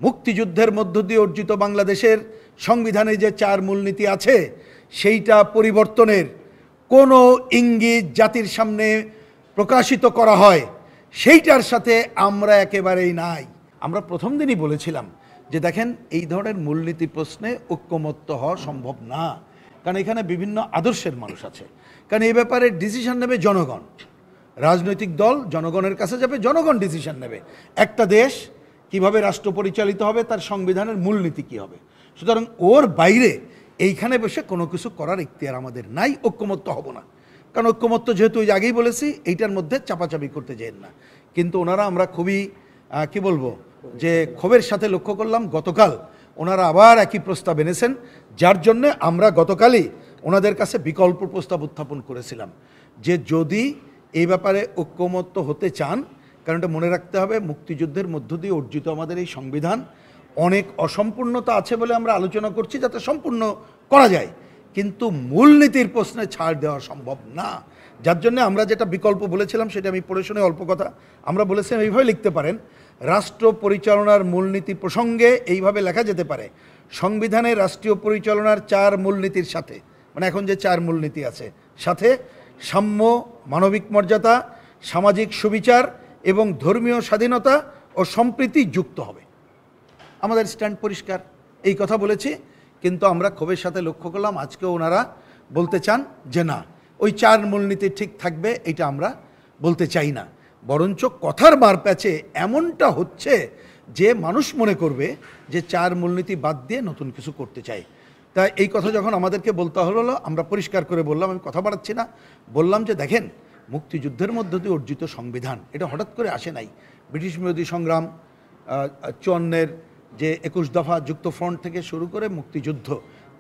মুক্তিযুদ্ধের মধ্য দিয়ে অর্জিত বাংলাদেশের সংবিধানে যে 4 মূলনীতি আছে সেইটা পরিবর্তনের কোনো ইঙ্গিত জাতির সামনে প্রকাশিত করা হয়, সেইটার সাথে আমরা একেবারেই নাই। আমরা প্রথম দিনই বলেছিলাম যে দেখেন, এই ধরনের মূলনীতি প্রশ্নে ঐক্যমত্য হওয়া সম্ভব না, কারণ এখানে বিভিন্ন আদর্শের মানুষ আছে। কারণ এই ব্যাপারে ডিসিশন নেবে জনগণ, রাজনৈতিক দল জনগণের কাছে যাবে, জনগণ ডিসিশন নেবে একটা দেশ কিভাবে রাষ্ট্র পরিচালিত হবে, তার সংবিধানের মূলনীতি কী হবে। সুতরাং ওর বাইরে এইখানে বসে কোনো কিছু করার ইখতিয়ার আমাদের নাই, ঐক্যমত্য হব না। কারণ ঐক্যমত্য যেহেতু ওই আগেই বলেছি, এইটার মধ্যে চাপাচাপি করতে যেন না। কিন্তু ওনারা, আমরা খুবই কি বলবো, যে ক্ষোভের সাথে লক্ষ্য করলাম গতকাল ওনারা আবার একই প্রস্তাব এনেছেন, যার জন্যে আমরা গতকালই ওনাদের কাছে বিকল্প প্রস্তাব উত্থাপন করেছিলাম যে যদি এই ব্যাপারে ঐক্যমত্য হতে চান, কারণ এটা মনে রাখতে হবে মুক্তিযুদ্ধের মধ্য দিয়ে অর্জিত আমাদের এই সংবিধান অনেক অসম্পূর্ণতা আছে বলে আমরা আলোচনা করছি যাতে সম্পূর্ণ করা যায়, কিন্তু মূলনীতির প্রশ্নে ছাড় দেওয়া সম্ভব না। যার জন্য আমরা যেটা বিকল্প বলেছিলাম সেটা আমি পড়ে শুনে অল্প কথা, আমরা বলেছিলাম এইভাবে লিখতে পারেন, রাষ্ট্র পরিচালনার মূলনীতি প্রসঙ্গে এইভাবে লেখা যেতে পারে, সংবিধানে রাষ্ট্রীয় পরিচালনার 4 মূলনীতির সাথে, মানে এখন যে 4 মূলনীতি আছে, সাথে সাম্য, মানবিক মর্যাদা, সামাজিক সুবিচার এবং ধর্মীয় স্বাধীনতা ও সম্প্রীতি যুক্ত হবে। আমাদের স্ট্যান্ড পরিষ্কার, এই কথা বলেছি। কিন্তু আমরা ক্ষোভের সাথে লক্ষ্য করলাম আজকে ওনারা বলতে চান যে না, ওই 4 মূলনীতি ঠিক থাকবে, এটা আমরা বলতে চাই না। বরঞ্চ কথার মার প্যাচে এমনটা হচ্ছে যে মানুষ মনে করবে যে 4 মূলনীতি বাদ দিয়ে নতুন কিছু করতে চাই। তাই এই কথা যখন আমাদেরকে বলতে হলো, আমরা পরিষ্কার করে বললাম, আমি কথা বাড়াচ্ছি না, বললাম যে দেখেন, মুক্তিযুদ্ধের মধ্য দিয়ে অর্জিত সংবিধান এটা হঠাৎ করে আসে নাই। ব্রিটিশ বিরোধী সংগ্রাম 54-এর যে 21 দফা যুক্ত ফ্রন্ট থেকে শুরু করে মুক্তিযুদ্ধ,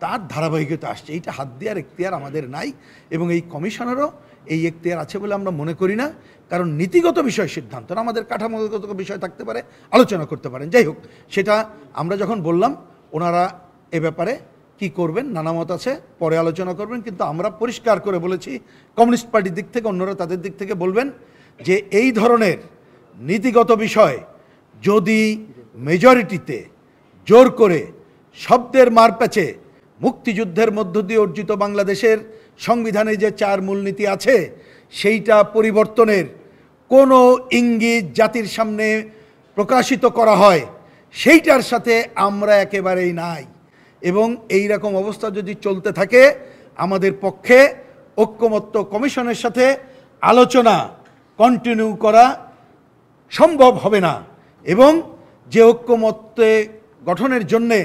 তার ধারাবাহিকতা আসছে। এইটা হাত দেওয়ার এখতিয়ার আমাদের নাই, এবং এই কমিশনেরও এই এখতিয়ার আছে বলে আমরা মনে করি না। কারণ নীতিগত বিষয় সিদ্ধান্ত না, আমাদের কাঠামোগত বিষয় থাকতে পারে, আলোচনা করতে পারেন। যাই হোক, সেটা আমরা যখন বললাম, ওনারা এ ব্যাপারে কি করবেন নানা মত আছে, পরে আলোচনা করবেন। কিন্তু আমরা পরিষ্কার করে বলেছি, কমিউনিস্ট পার্টির দিক থেকে, অন্যরা তাদের দিক থেকে বলবেন যে এই ধরনের নীতিগত বিষয় যদি মেজরিটিতে জোর করে শব্দের মারপ্যাচে মুক্তিযুদ্ধের মধ্য দিয়ে অর্জিত বাংলাদেশের সংবিধানে যে 4 মূলনীতি আছে সেইটা পরিবর্তনের কোনো ইঙ্গিত জাতির সামনে প্রকাশিত করা হয়, সেইটার সাথে আমরা একেবারেই নাই। এবং এই রকম অবস্থা যদি চলতে থাকে, আমাদের পক্ষে ঐক্যমত্য কমিশনের সাথে আলোচনা কন্টিনিউ করা সম্ভব হবে না, এবং যে ঐক্যমত্যে গঠনের জন্যে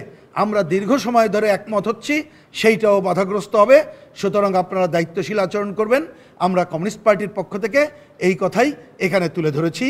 আমরা দীর্ঘ সময় ধরে একমত হচ্ছি সেইটাও বাধাগ্রস্ত হবে। সুতরাং আপনারা দায়িত্বশীল আচরণ করবেন। আমরা কমিউনিস্ট পার্টির পক্ষ থেকে এই কথাই এখানে তুলে ধরেছি।